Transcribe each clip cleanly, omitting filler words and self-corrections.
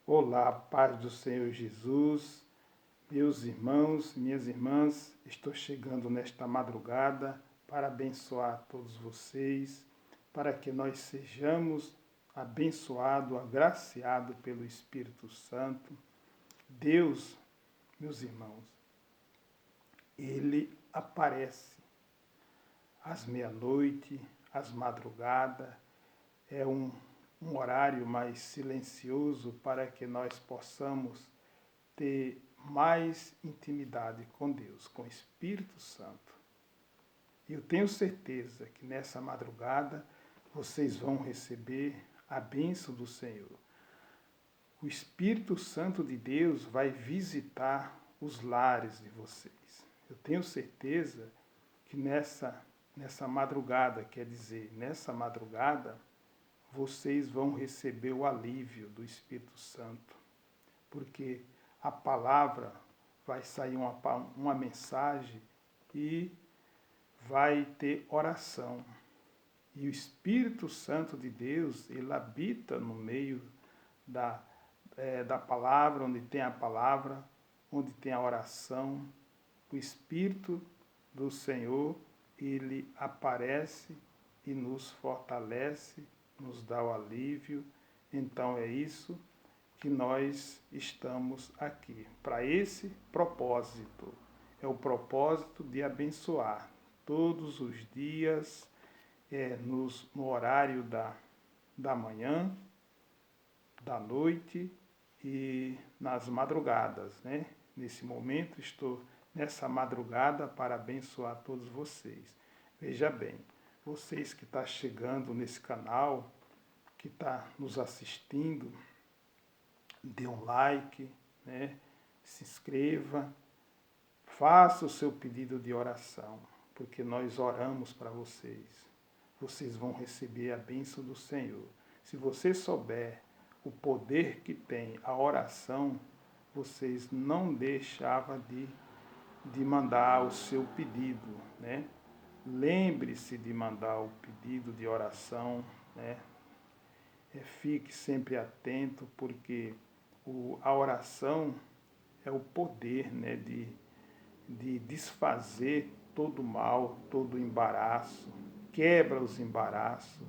Olá, paz do Senhor Jesus, meus irmãos, minhas irmãs, estou chegando nesta madrugada para abençoar todos vocês, para que nós sejamos abençoados, agraciados pelo Espírito Santo. Deus, meus irmãos, Ele aparece às meia-noite, às madrugadas, é um horário mais silencioso para que nós possamos ter mais intimidade com Deus, com o Espírito Santo. Eu tenho certeza que nessa madrugada vocês vão receber a bênção do Senhor. O Espírito Santo de Deus vai visitar os lares de vocês. Eu tenho certeza que nessa madrugada, quer dizer, nessa madrugada, vocês vão receber o alívio do Espírito Santo, porque a palavra vai sair uma mensagem e vai ter oração. E o Espírito Santo de Deus, ele habita no meio da palavra, onde tem a palavra, onde tem a oração. O Espírito do Senhor, ele aparece e nos fortalece, nos dá o alívio. Então é isso que nós estamos aqui, para esse propósito. É o propósito de abençoar todos os dias, no horário da manhã, da noite e nas madrugadas, né? Nesse momento estou nessa madrugada para abençoar todos vocês. Veja bem, vocês que estão chegando nesse canal, que está nos assistindo, dê um like, né? Se inscreva, faça o seu pedido de oração, porque nós oramos para vocês. Vocês vão receber a bênção do Senhor. Se você souber o poder que tem a oração, vocês não deixavam de mandar o seu pedido, né? Lembre-se de mandar o pedido de oração, né? Fique sempre atento, porque a oração é o poder, né, de desfazer todo o mal, todo o embaraço, quebra os embaraços,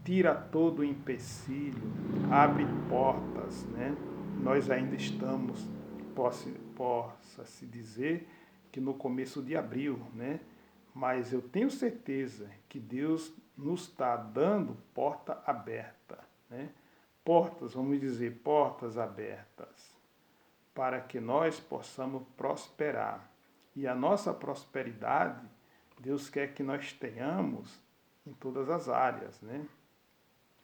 tira todo o empecilho, abre portas, né? Nós ainda estamos, possa-se dizer, que no começo de abril, né? Mas eu tenho certeza que Deus nos está dando porta aberta, né? Portas, vamos dizer, portas abertas, para que nós possamos prosperar. E a nossa prosperidade, Deus quer que nós tenhamos em todas as áreas, né?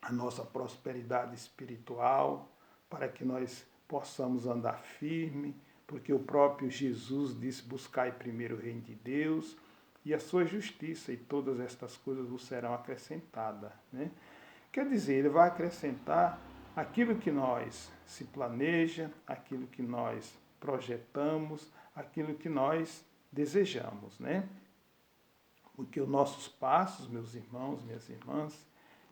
A nossa prosperidade espiritual, para que nós possamos andar firme, porque o próprio Jesus disse: buscai primeiro o reino de Deus e a sua justiça, e todas estas coisas vos serão acrescentadas, né? Quer dizer, ele vai acrescentar aquilo que nós se planeja, aquilo que nós projetamos, aquilo que nós desejamos, né? Porque os nossos passos, meus irmãos, minhas irmãs,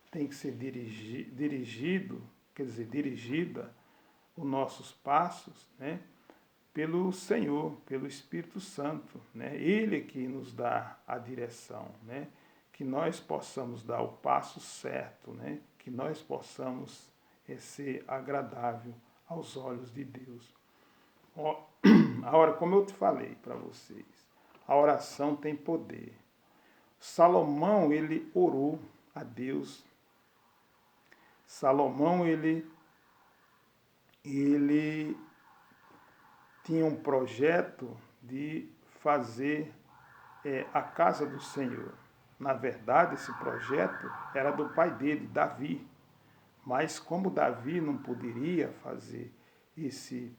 tem que ser dirigido, quer dizer, dirigida os nossos passos, né, pelo Senhor, pelo Espírito Santo, né? Ele que nos dá a direção, né? Que nós possamos dar o passo certo, né? Que nós possamos ser agradável aos olhos de Deus. Agora, como eu te falei para vocês, a oração tem poder. Salomão, ele orou a Deus. Salomão, ele tinha um projeto de fazer a casa do Senhor. Na verdade, esse projeto era do pai dele, Davi. Mas como Davi não poderia fazer esse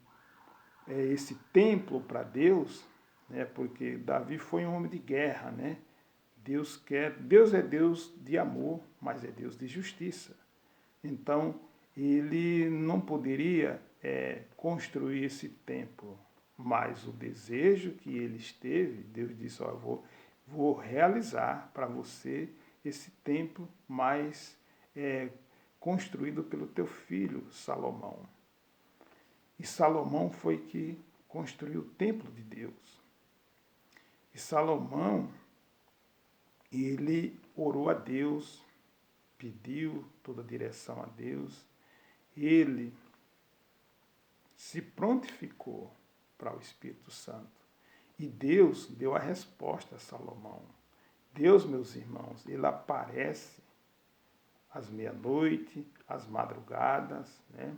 templo para Deus, né, porque Davi foi um homem de guerra, né? Deus é Deus de amor, mas é Deus de justiça. Então, ele não poderia construir esse templo, mas o desejo que ele teve, Deus disse: ó, eu vou realizar para você esse templo, mas construído pelo teu filho Salomão. E Salomão foi que construiu o templo de Deus. E Salomão, ele orou a Deus, pediu toda a direção a Deus, ele se prontificou para o Espírito Santo. E Deus deu a resposta a Salomão. Deus, meus irmãos, ele aparece às meia-noite, às madrugadas, né?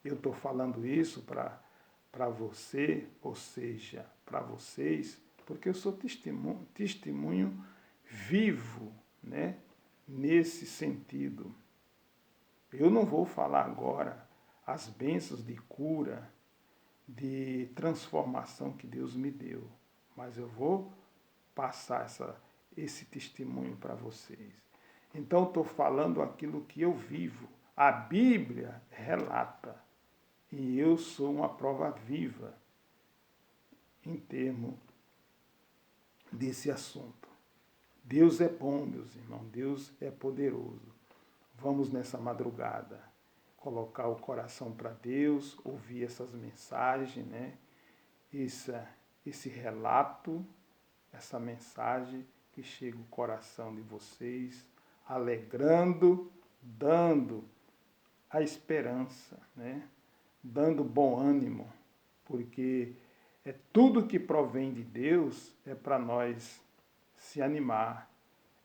Eu estou falando isso para você, ou seja, para vocês, porque eu sou testemunho vivo, né? Nesse sentido. Eu não vou falar agora as bênçãos de cura, de transformação que Deus me deu, mas eu vou passar esse testemunho para vocês. Então, estou falando aquilo que eu vivo. A Bíblia relata, e eu sou uma prova viva em termos desse assunto. Deus é bom, meus irmãos, Deus é poderoso. Vamos nessa madrugada colocar o coração para Deus, ouvir essas mensagens, né? Esse relato, essa mensagem que chega ao coração de vocês, alegrando, dando a esperança, né? Dando bom ânimo, porque tudo que provém de Deus é para nós se animar,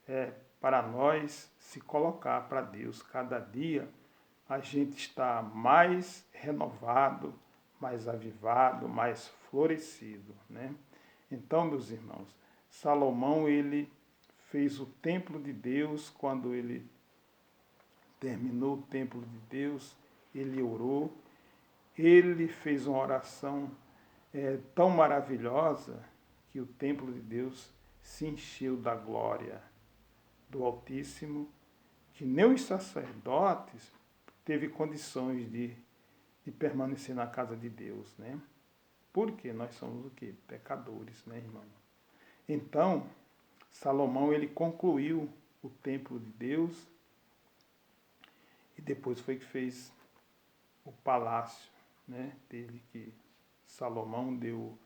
é para nós se colocar para Deus. Cada dia a gente está mais renovado, mais avivado, mais florescido, né? Então, meus irmãos, Salomão, ele fez o templo de Deus. Quando ele terminou o templo de Deus, ele orou, ele fez uma oração tão maravilhosa que o templo de Deus se encheu da glória do Altíssimo, que nem os sacerdotes teve condições de permanecer na casa de Deus, né? Porque nós somos o quê? Pecadores, né, irmão? Então, Salomão, ele concluiu o templo de Deus e depois foi que fez o palácio, né, dele, que Salomão deu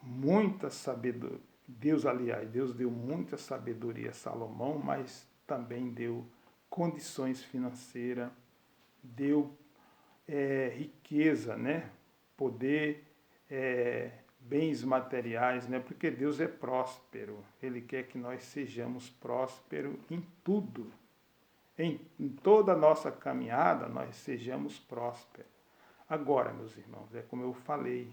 muita sabedoria. Deus deu muita sabedoria a Salomão, mas também deu condições financeiras, deu riqueza, né? Poder, bens materiais, né? Porque Deus é próspero. Ele quer que nós sejamos prósperos em tudo. Em toda a nossa caminhada, nós sejamos prósperos. Agora, meus irmãos, é como eu falei,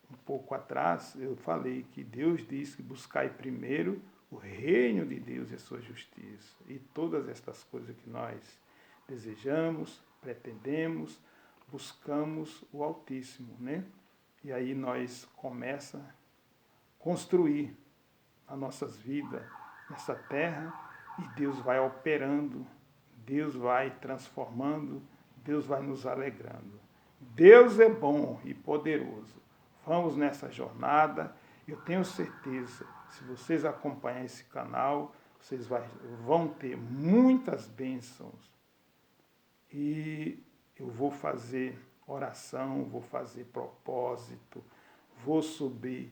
um pouco atrás, eu falei que Deus diz que buscai primeiro o reino de Deus e a sua justiça. E todas estas coisas que nós desejamos, pretendemos, buscamos o Altíssimo, né? E aí nós começa a construir as nossas vidas nessa terra e Deus vai operando, Deus vai transformando, Deus vai nos alegrando. Deus é bom e poderoso. Vamos nessa jornada. Eu tenho certeza, se vocês acompanharem esse canal, vocês vão ter muitas bênçãos. E eu vou fazer oração, vou fazer propósito, vou subir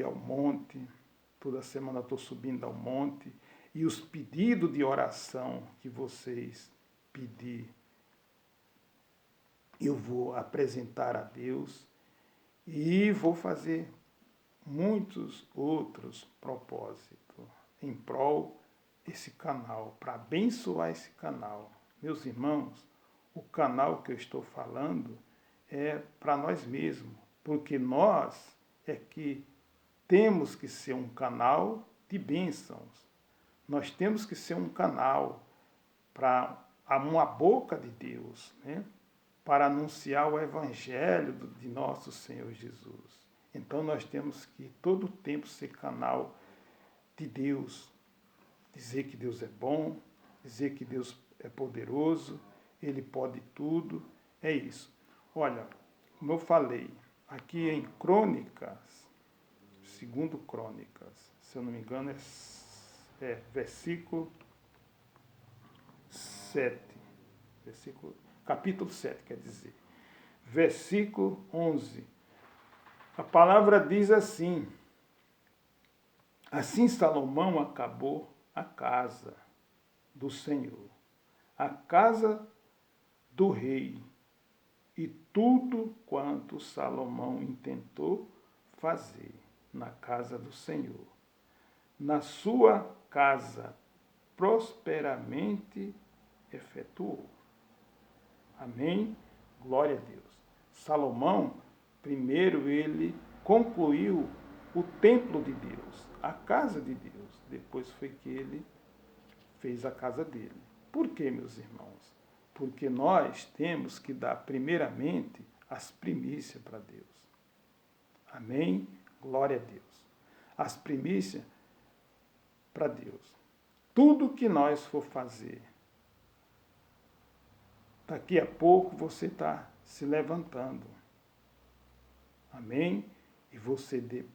ao monte. Toda semana eu estou subindo ao monte. E os pedidos de oração que vocês pedirem, eu vou apresentar a Deus e vou fazer muitos outros propósitos em prol desse canal, para abençoar esse canal. Meus irmãos, o canal que eu estou falando é para nós mesmos, porque nós é que temos que ser um canal de bênçãos. Nós temos que ser um canal para uma boca de Deus, né? Para anunciar o Evangelho de nosso Senhor Jesus. Então nós temos que todo o tempo ser canal de Deus, dizer que Deus é bom, dizer que Deus é poderoso, Ele pode tudo, é isso. Olha, como eu falei, aqui em Crônicas, segundo Crônicas, se eu não me engano, versículo 7, capítulo 7, quer dizer, versículo 11. A palavra diz assim: assim Salomão acabou a casa do Senhor, a casa do rei, e tudo quanto Salomão intentou fazer na casa do Senhor. Na sua casa prosperamente efetuou. Amém? Glória a Deus. Salomão, primeiro ele concluiu o templo de Deus, a casa de Deus. Depois foi que ele fez a casa dele. Por quê, meus irmãos? Porque nós temos que dar primeiramente as primícias para Deus. Amém? Glória a Deus. As primícias para Deus. Tudo que nós for fazer, daqui a pouco você está se levantando. Amém? E você dê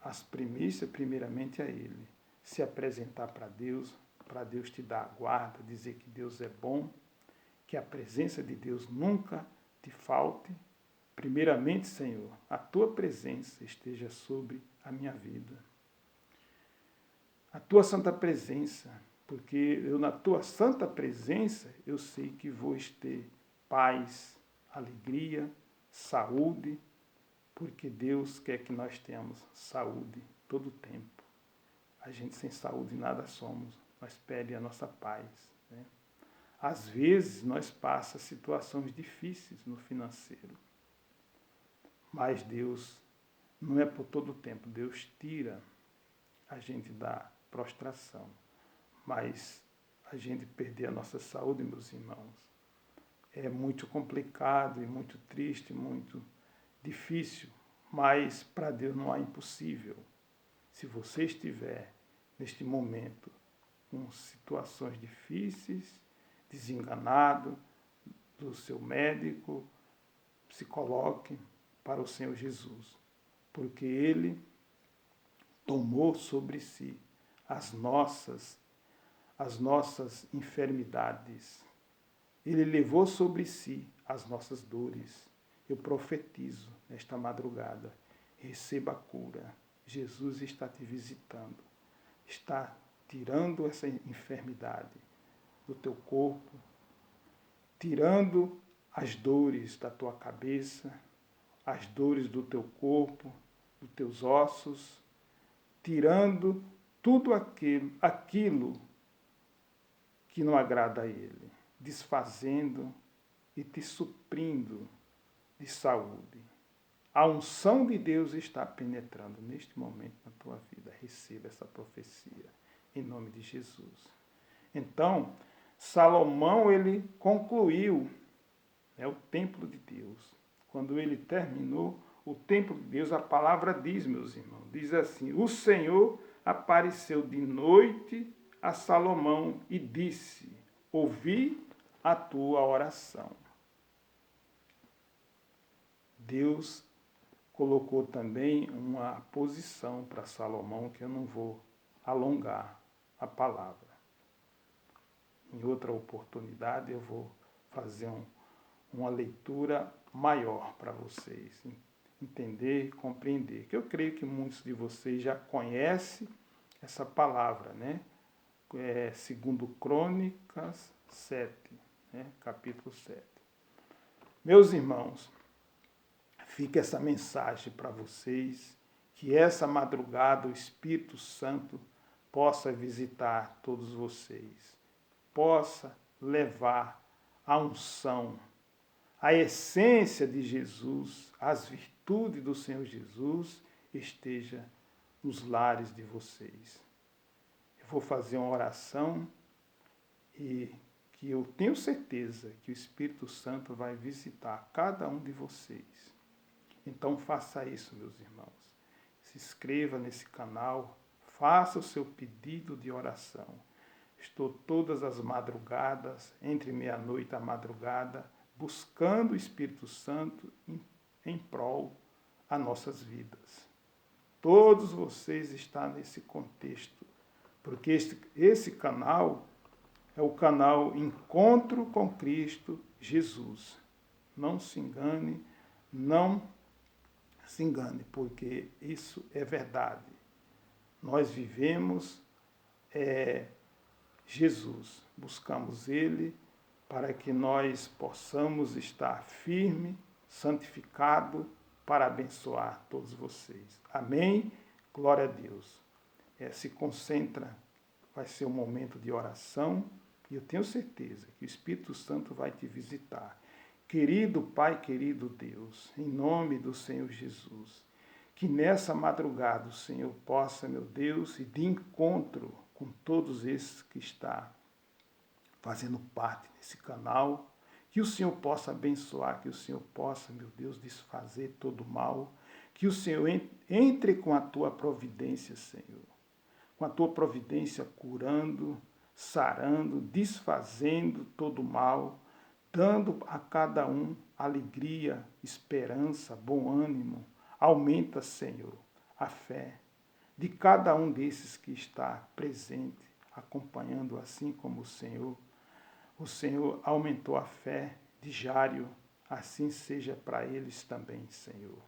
as primícias primeiramente a Ele. Se apresentar para Deus te dar a guarda, dizer que Deus é bom, que a presença de Deus nunca te falte. Primeiramente, Senhor, a Tua presença esteja sobre a minha vida. A Tua santa presença, porque eu na Tua santa presença eu sei que vou ter paz, alegria, saúde, porque Deus quer que nós tenhamos saúde todo o tempo. A gente sem saúde nada somos, nós perdemos a nossa paz, né? Às vezes nós passamos situações difíceis no financeiro, mas Deus não é por todo o tempo. Deus tira a gente da prostração, mas a gente perder a nossa saúde, meus irmãos, é muito complicado e muito triste, muito difícil, mas para Deus não há impossível. Se você estiver neste momento com situações difíceis, desenganado do seu médico, se coloque para o Senhor Jesus, porque Ele tomou sobre si as nossas enfermidades. Ele levou sobre si as nossas dores. Eu profetizo nesta madrugada, receba a cura. Jesus está te visitando, está tirando essa enfermidade do teu corpo, tirando as dores da tua cabeça, as dores do teu corpo, dos teus ossos, tirando tudo aquilo que não agrada a Ele, desfazendo e te suprindo de saúde. A unção de Deus está penetrando neste momento na tua vida. Receba essa profecia em nome de Jesus. Então, Salomão, ele concluiu o templo de Deus. Quando ele terminou o templo de Deus, a palavra diz, meus irmãos, diz assim: o Senhor apareceu de noite a Salomão e disse: ouvi a tua oração. Deus colocou também uma posição para Salomão, que eu não vou alongar a palavra. Em outra oportunidade eu vou fazer uma leitura maior para vocês entender, compreender. Que eu creio que muitos de vocês já conhecem essa palavra, né? Segundo Crônicas 7, né? Capítulo 7. Meus irmãos, fica essa mensagem para vocês, que essa madrugada o Espírito Santo possa visitar todos vocês, possa levar a unção, a essência de Jesus, as virtudes do Senhor Jesus esteja nos lares de vocês. Eu vou fazer uma oração e que eu tenho certeza que o Espírito Santo vai visitar cada um de vocês. Então faça isso, meus irmãos. Se inscreva nesse canal, faça o seu pedido de oração. Estou todas as madrugadas, entre meia-noite e a madrugada, buscando o Espírito Santo em prol a nossas vidas. Todos vocês estão nesse contexto, porque esse canal é o canal Encontro com Cristo Jesus. Não se engane, não se engane, porque isso é verdade. Nós vivemos Jesus, buscamos Ele para que nós possamos estar firme, santificado, para abençoar todos vocês. Amém? Glória a Deus. Se concentra, vai ser um momento de oração e eu tenho certeza que o Espírito Santo vai te visitar. Querido Pai, querido Deus, em nome do Senhor Jesus, que nessa madrugada o Senhor possa, meu Deus, ir de encontro com todos esses que estão fazendo parte desse canal, que o Senhor possa abençoar, que o Senhor possa, meu Deus, desfazer todo o mal, que o Senhor entre com a tua providência, Senhor, com a tua providência curando, sarando, desfazendo todo o mal, dando a cada um alegria, esperança, bom ânimo. Aumenta, Senhor, a fé de cada um desses que está presente, acompanhando assim como o Senhor aumentou a fé de Jário, assim seja para eles também, Senhor.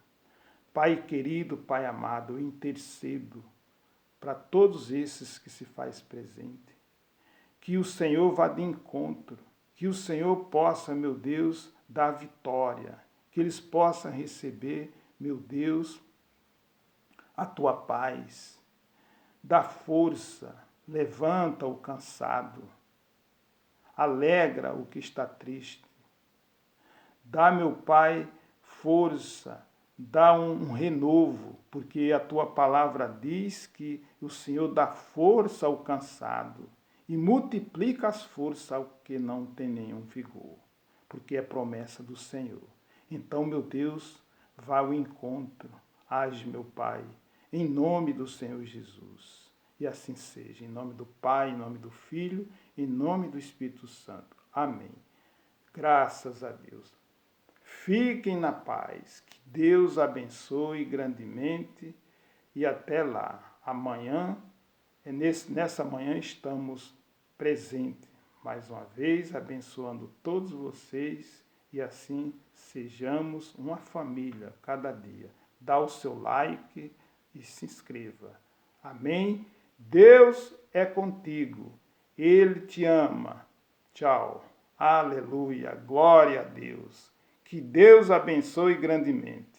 Pai querido, Pai amado, eu intercedo para todos esses que se faz presente, que o Senhor vá de encontro, que o Senhor possa, meu Deus, dar vitória, que eles possam receber, meu Deus, a tua paz, dá força, levanta o cansado, alegra o que está triste. Dá, meu Pai, força, dá um renovo, porque a tua palavra diz que o Senhor dá força ao cansado e multiplica as forças ao que não tem nenhum vigor, porque é promessa do Senhor. Então, meu Deus, vá ao encontro, age, meu Pai, em nome do Senhor Jesus. E assim seja, em nome do Pai, em nome do Filho, em nome do Espírito Santo. Amém. Graças a Deus. Fiquem na paz. Que Deus abençoe grandemente e até lá. Amanhã, nessa manhã estamos presentes mais uma vez, abençoando todos vocês e assim sejamos uma família cada dia. Dá o seu like e se inscreva. Amém? Deus é contigo. Ele te ama. Tchau. Aleluia. Glória a Deus. Que Deus abençoe grandemente.